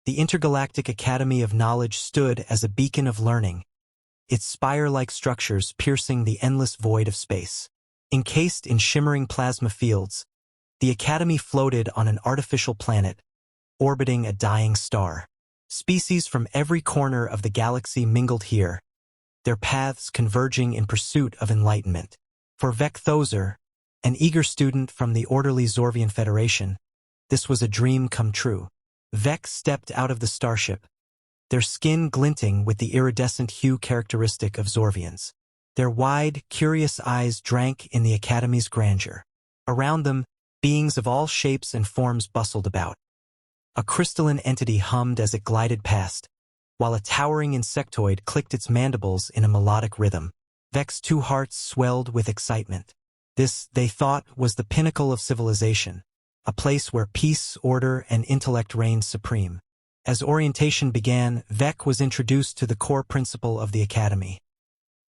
The Intergalactic Academy of Knowledge stood as a beacon of learning, its spire-like structures piercing the endless void of space. Encased in shimmering plasma fields, the Academy floated on an artificial planet, orbiting a dying star. Species from every corner of the galaxy mingled here, their paths converging in pursuit of enlightenment. For Vec Thozer, an eager student from the orderly Zorvian Federation, this was a dream come true. Vec stepped out of the starship, their skin glinting with the iridescent hue characteristic of Zorvians. Their wide, curious eyes drank in the Academy's grandeur. Around them, beings of all shapes and forms bustled about. A crystalline entity hummed as it glided past, while a towering insectoid clicked its mandibles in a melodic rhythm. Vec's two hearts swelled with excitement. This, they thought, was the pinnacle of civilization, a place where peace, order, and intellect reigned supreme. As orientation began, Vec was introduced to the core principle of the Academy: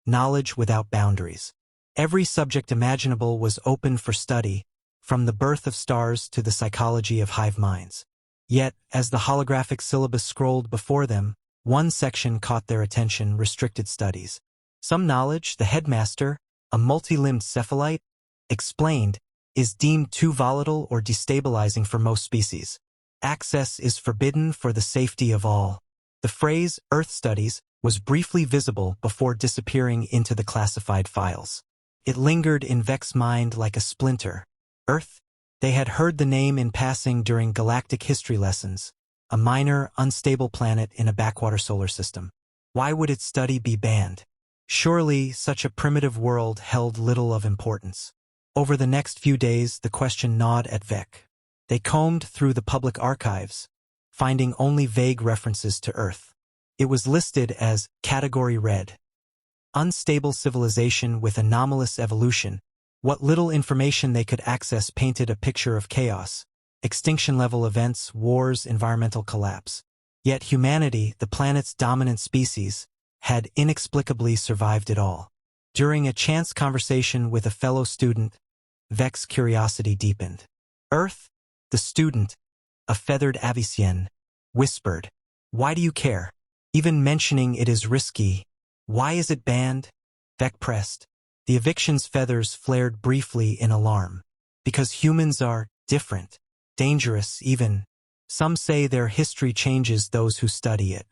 knowledge without boundaries. Every subject imaginable was open for study, from the birth of stars to the psychology of hive minds. Yet, as the holographic syllabus scrolled before them, one section caught their attention: restricted studies. Some knowledge, the headmaster, a multi-limbed cephalite, explained, is deemed too volatile or destabilizing for most species. Access is forbidden for the safety of all. The phrase, Earth Studies, was briefly visible before disappearing into the classified files. It lingered in Vec's mind like a splinter. Earth? They had heard the name in passing during galactic history lessons, a minor, unstable planet in a backwater solar system. Why would its study be banned? Surely, such a primitive world held little of importance. Over the next few days, the question gnawed at Vec. They combed through the public archives, finding only vague references to Earth. It was listed as Category Red. Unstable civilization with anomalous evolution. What little information they could access painted a picture of chaos, extinction-level events, wars, environmental collapse. Yet humanity, the planet's dominant species, had inexplicably survived it all. During a chance conversation with a fellow student, Vec's curiosity deepened. Earth? The student, a feathered Avicien, whispered, "Why do you care? Even mentioning it is risky. Why is it banned?" Vec pressed. The eviction's feathers flared briefly in alarm. Because humans are different, dangerous even. Some say their history changes those who study it.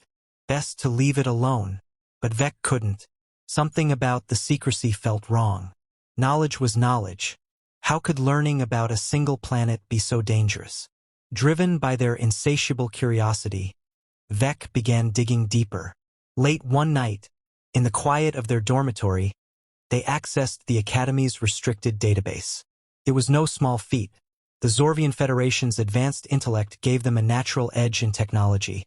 Best to leave it alone. But Vec couldn't. Something about the secrecy felt wrong. Knowledge was knowledge. How could learning about a single planet be so dangerous? Driven by their insatiable curiosity, Vec began digging deeper. Late one night, in the quiet of their dormitory, they accessed the Academy's restricted database. It was no small feat. The Zorvian Federation's advanced intellect gave them a natural edge in technology,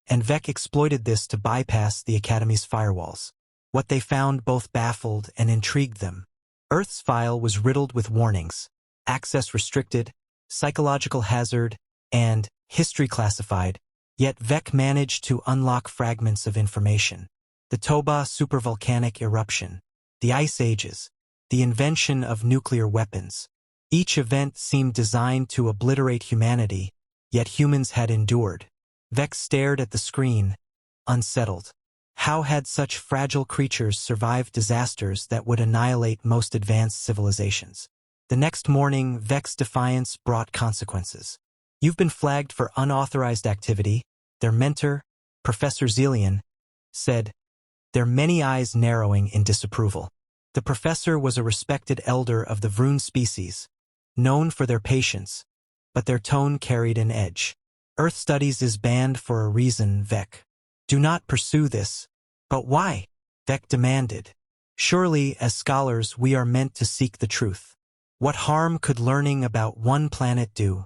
and Vec exploited this to bypass the Academy's firewalls. What they found both baffled and intrigued them. Earth's file was riddled with warnings: access restricted, psychological hazard, and history classified, yet Vec managed to unlock fragments of information. The Toba supervolcanic eruption, the Ice Ages, the invention of nuclear weapons. Each event seemed designed to obliterate humanity, yet humans had endured. Vec stared at the screen, unsettled. How had such fragile creatures survived disasters that would annihilate most advanced civilizations? The next morning, Vec's defiance brought consequences. "You've been flagged for unauthorized activity," their mentor, Professor Zelian, said, their many eyes narrowing in disapproval. The professor was a respected elder of the Vroon species, known for their patience, but their tone carried an edge. "Earth Studies is banned for a reason, Vec. Do not pursue this." "But why?" Vec demanded. "Surely, as scholars, we are meant to seek the truth. What harm could learning about one planet do?"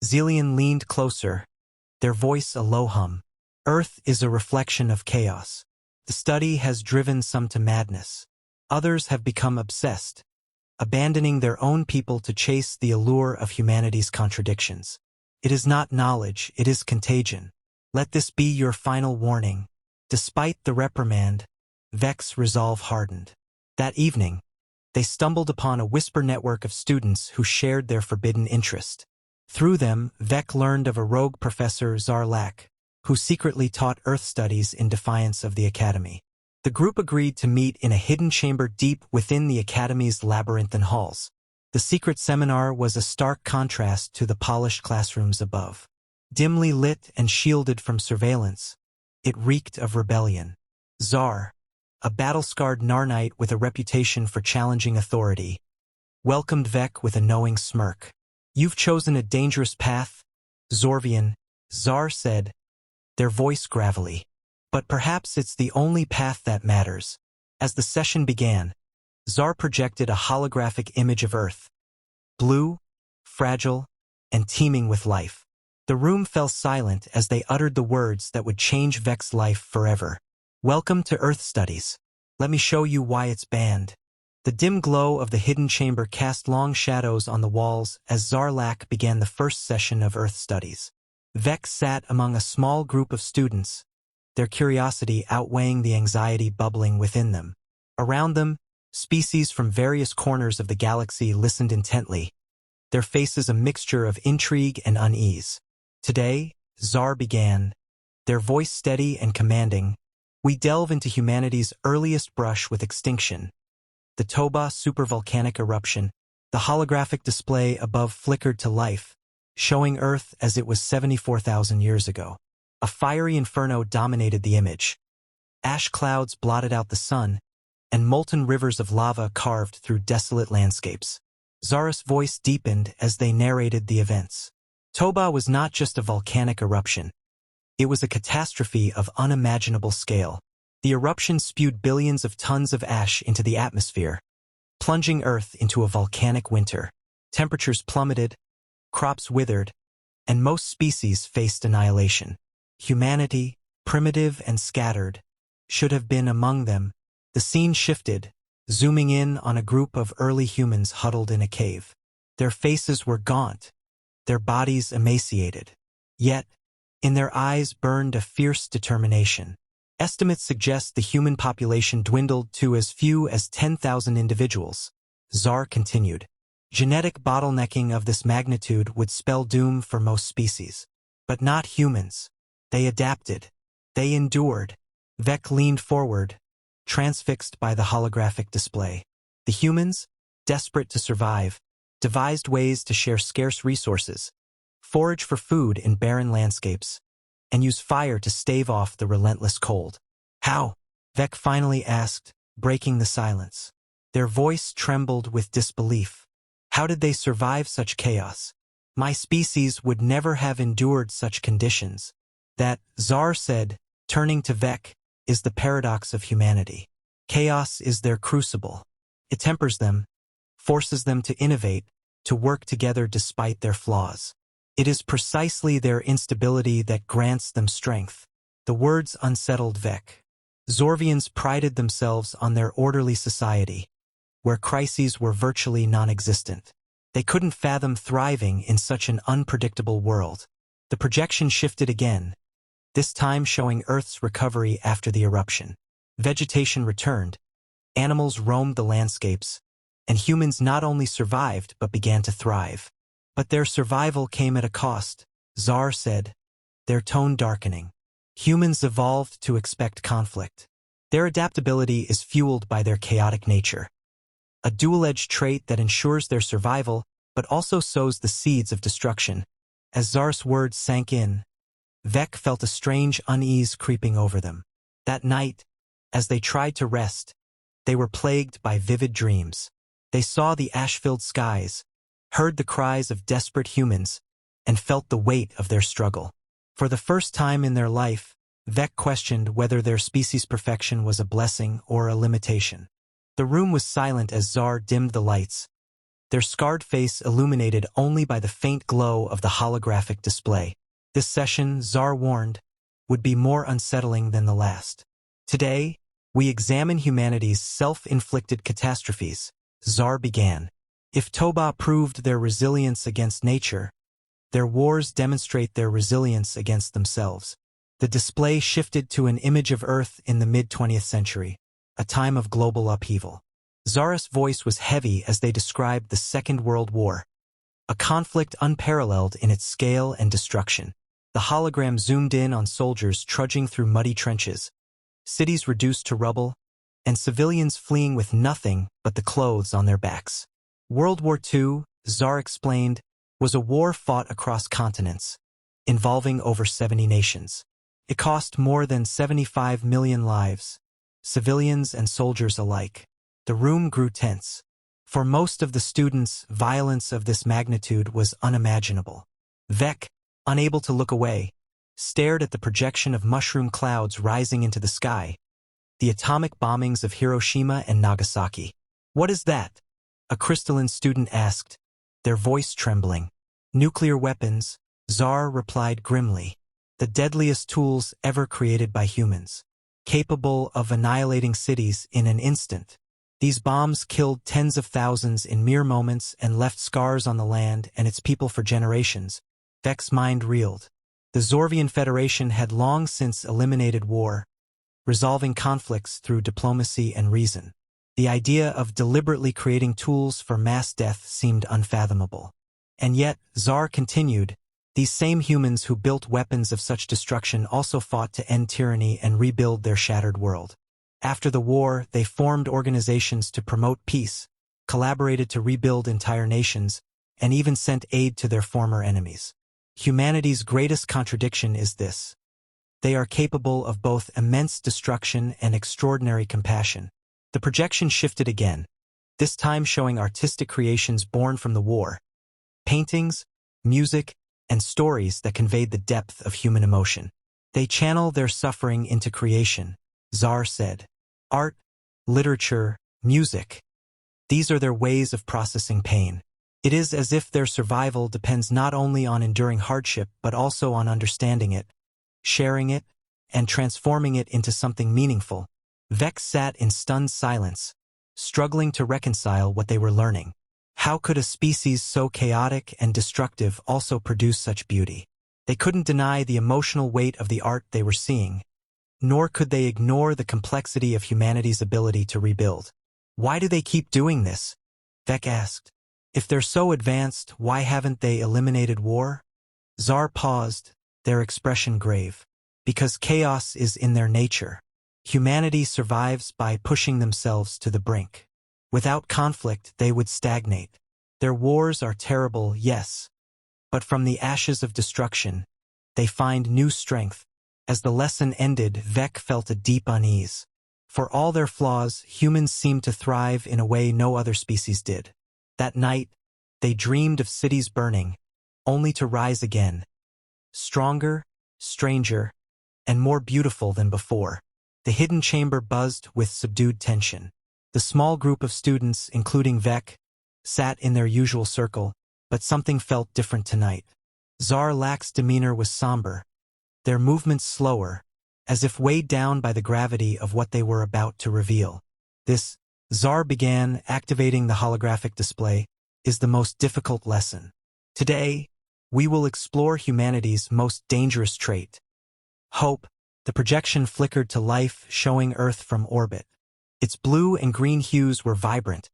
Zelian leaned closer, their voice a low hum. "Earth is a reflection of chaos. The study has driven some to madness. Others have become obsessed, abandoning their own people to chase the allure of humanity's contradictions. It is not knowledge, it is contagion. Let this be your final warning." Despite the reprimand, Vec's resolve hardened. That evening, they stumbled upon a whisper network of students who shared their forbidden interest. Through them, Vec learned of a rogue Professor Zarlak, who secretly taught Earth studies in defiance of the Academy. The group agreed to meet in a hidden chamber deep within the Academy's labyrinthine halls. The secret seminar was a stark contrast to the polished classrooms above. Dimly lit and shielded from surveillance, it reeked of rebellion. Zar, a battle-scarred Narnite with a reputation for challenging authority, welcomed Vec with a knowing smirk. "You've chosen a dangerous path, Zorvian," Zar said, their voice gravelly. "But perhaps it's the only path that matters." As the session began, Zar projected a holographic image of Earth, blue, fragile, and teeming with life. The room fell silent as they uttered the words that would change Vec's life forever. "Welcome to Earth Studies. Let me show you why it's banned." The dim glow of the hidden chamber cast long shadows on the walls as Zarlak began the first session of Earth Studies. Vec sat among a small group of students, their curiosity outweighing the anxiety bubbling within them. Around them, species from various corners of the galaxy listened intently, their faces a mixture of intrigue and unease. "Today," Zar began, their voice steady and commanding, "we delve into humanity's earliest brush with extinction." The Toba supervolcanic eruption, the holographic display above flickered to life, showing Earth as it was 74,000 years ago. A fiery inferno dominated the image. Ash clouds blotted out the sun, and molten rivers of lava carved through desolate landscapes. Zara's voice deepened as they narrated the events. Toba was not just a volcanic eruption. It was a catastrophe of unimaginable scale. The eruption spewed billions of tons of ash into the atmosphere, plunging Earth into a volcanic winter. Temperatures plummeted, crops withered, and most species faced annihilation. Humanity, primitive and scattered, should have been among them. The scene shifted, zooming in on a group of early humans huddled in a cave. Their faces were gaunt, their bodies emaciated. Yet, in their eyes burned a fierce determination. Estimates suggest the human population dwindled to as few as 10,000 individuals. Zar continued. Genetic bottlenecking of this magnitude would spell doom for most species. But not humans. They adapted. They endured. Vec leaned forward, transfixed by the holographic display. The humans, desperate to survive, devised ways to share scarce resources, forage for food in barren landscapes, and use fire to stave off the relentless cold. "How?" Vec finally asked, breaking the silence. Their voice trembled with disbelief. "How did they survive such chaos? My species would never have endured such conditions." That, Zar said, turning to Vec, is the paradox of humanity. Chaos is their crucible. It tempers them, forces them to innovate, to work together despite their flaws. It is precisely their instability that grants them strength. The words unsettled Vec. Zorvians prided themselves on their orderly society, where crises were virtually non-existent. They couldn't fathom thriving in such an unpredictable world. The projection shifted again, this time showing Earth's recovery after the eruption. Vegetation returned, animals roamed the landscapes, and humans not only survived but began to thrive. But their survival came at a cost, Zar said, their tone darkening. Humans evolved to expect conflict. Their adaptability is fueled by their chaotic nature, a dual-edged trait that ensures their survival but also sows the seeds of destruction. As Zar's words sank in, Vec felt a strange unease creeping over them. That night, as they tried to rest, they were plagued by vivid dreams. They saw the ash-filled skies, heard the cries of desperate humans, and felt the weight of their struggle. For the first time in their life, Vec questioned whether their species' perfection was a blessing or a limitation. The room was silent as Zar dimmed the lights, their scarred face illuminated only by the faint glow of the holographic display. This session, Zar warned, would be more unsettling than the last. Today, we examine humanity's self-inflicted catastrophes, Zar began. If Toba proved their resilience against nature, their wars demonstrate their resilience against themselves. The display shifted to an image of Earth in the mid-20th century, a time of global upheaval. Zar's voice was heavy as they described the Second World War, a conflict unparalleled in its scale and destruction. The hologram zoomed in on soldiers trudging through muddy trenches, cities reduced to rubble, and civilians fleeing with nothing but the clothes on their backs. World War II, Tsar explained, was a war fought across continents, involving over 70 nations. It cost more than 75 million lives, civilians and soldiers alike. The room grew tense. For most of the students, violence of this magnitude was unimaginable. Vec, unable to look away, stared at the projection of mushroom clouds rising into the sky, the atomic bombings of Hiroshima and Nagasaki. "What is that?" a crystalline student asked, their voice trembling. "Nuclear weapons," Tsar replied grimly. "The deadliest tools ever created by humans, capable of annihilating cities in an instant. These bombs killed tens of thousands in mere moments and left scars on the land and its people for generations." Vec's mind reeled. The Zorvian Federation had long since eliminated war, resolving conflicts through diplomacy and reason. The idea of deliberately creating tools for mass death seemed unfathomable. And yet, Tsar continued, these same humans who built weapons of such destruction also fought to end tyranny and rebuild their shattered world. After the war, they formed organizations to promote peace, collaborated to rebuild entire nations, and even sent aid to their former enemies. Humanity's greatest contradiction is this. They are capable of both immense destruction and extraordinary compassion. The projection shifted again, this time showing artistic creations born from the war. Paintings, music, and stories that conveyed the depth of human emotion. They channel their suffering into creation, Tsar said. Art, literature, music. These are their ways of processing pain. It is as if their survival depends not only on enduring hardship but also on understanding it, sharing it, and transforming it into something meaningful. Vex sat in stunned silence, struggling to reconcile what they were learning. How could a species so chaotic and destructive also produce such beauty? They couldn't deny the emotional weight of the art they were seeing, nor could they ignore the complexity of humanity's ability to rebuild. Why do they keep doing this? Vex asked. If they're so advanced, why haven't they eliminated war? Tsar paused, their expression grave. Because chaos is in their nature. Humanity survives by pushing themselves to the brink. Without conflict, they would stagnate. Their wars are terrible, yes. But from the ashes of destruction, they find new strength. As the lesson ended, Vec felt a deep unease. For all their flaws, humans seemed to thrive in a way no other species did. That night, they dreamed of cities burning, only to rise again. Stronger, stranger, and more beautiful than before. The hidden chamber buzzed with subdued tension. The small group of students, including Vec, sat in their usual circle, but something felt different tonight. Tsar Lack's demeanor was somber, their movements slower, as if weighed down by the gravity of what they were about to reveal. This, Tsar began, activating the holographic display, is the most difficult lesson. Today, we will explore humanity's most dangerous trait. Hope. The projection flickered to life, showing Earth from orbit. Its blue and green hues were vibrant,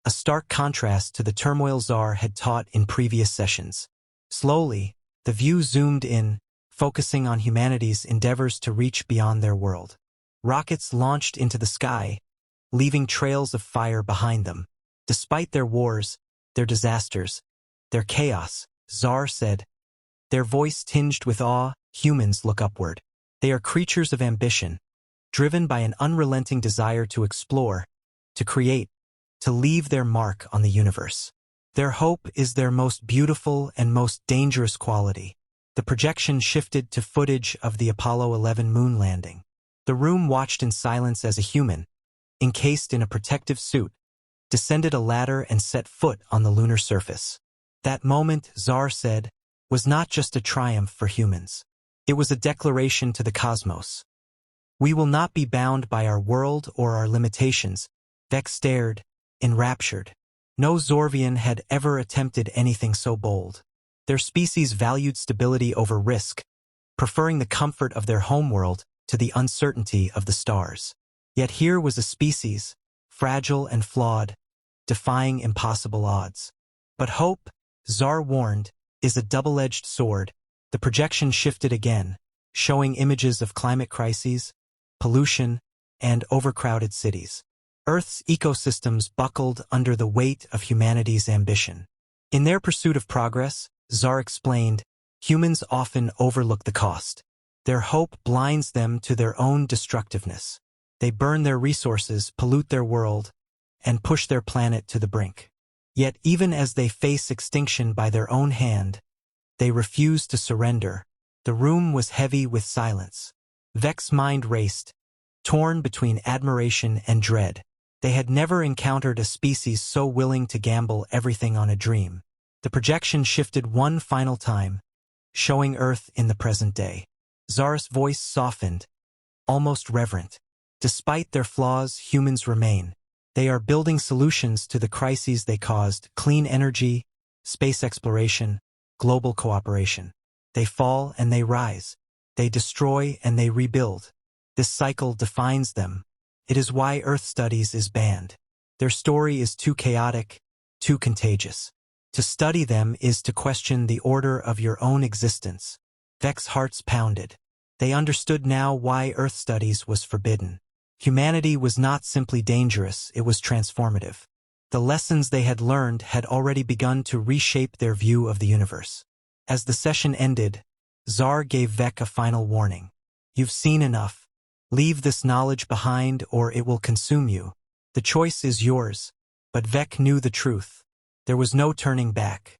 a stark contrast to the turmoil Tsar had taught in previous sessions. Slowly, the view zoomed in, focusing on humanity's endeavors to reach beyond their world. Rockets launched into the sky, leaving trails of fire behind them. Despite their wars, their disasters, their chaos, Tsar said, their voice tinged with awe, humans look upward. They are creatures of ambition, driven by an unrelenting desire to explore, to create, to leave their mark on the universe. Their hope is their most beautiful and most dangerous quality. The projection shifted to footage of the Apollo 11 moon landing. The room watched in silence as a human, encased in a protective suit, descended a ladder and set foot on the lunar surface. That moment, Tsar said, was not just a triumph for humans. It was a declaration to the cosmos. We will not be bound by our world or our limitations. Vex stared, enraptured. No Zorvian had ever attempted anything so bold. Their species valued stability over risk, preferring the comfort of their homeworld to the uncertainty of the stars. Yet here was a species, fragile and flawed, defying impossible odds. But hope, Tsar warned, is a double-edged sword. The projection shifted again, showing images of climate crises, pollution, and overcrowded cities. Earth's ecosystems buckled under the weight of humanity's ambition. In their pursuit of progress, Czar explained, humans often overlook the cost. Their hope blinds them to their own destructiveness. They burn their resources, pollute their world, and push their planet to the brink. Yet even as they face extinction by their own hand, they refuse to surrender. The room was heavy with silence. Vec's mind raced, torn between admiration and dread. They had never encountered a species so willing to gamble everything on a dream. The projection shifted one final time, showing Earth in the present day. Czar's voice softened, almost reverent. Despite their flaws, humans remain. They are building solutions to the crises they caused: clean energy, space exploration, global cooperation. They fall and they rise. They destroy and they rebuild. This cycle defines them. It is why Earth Studies is banned. Their story is too chaotic, too contagious. To study them is to question the order of your own existence. Vec's hearts pounded. They understood now why Earth Studies was forbidden. Humanity was not simply dangerous, it was transformative. The lessons they had learned had already begun to reshape their view of the universe. As the session ended, Czar gave Vec a final warning. You've seen enough. Leave this knowledge behind or it will consume you. The choice is yours. But Vec knew the truth. There was no turning back.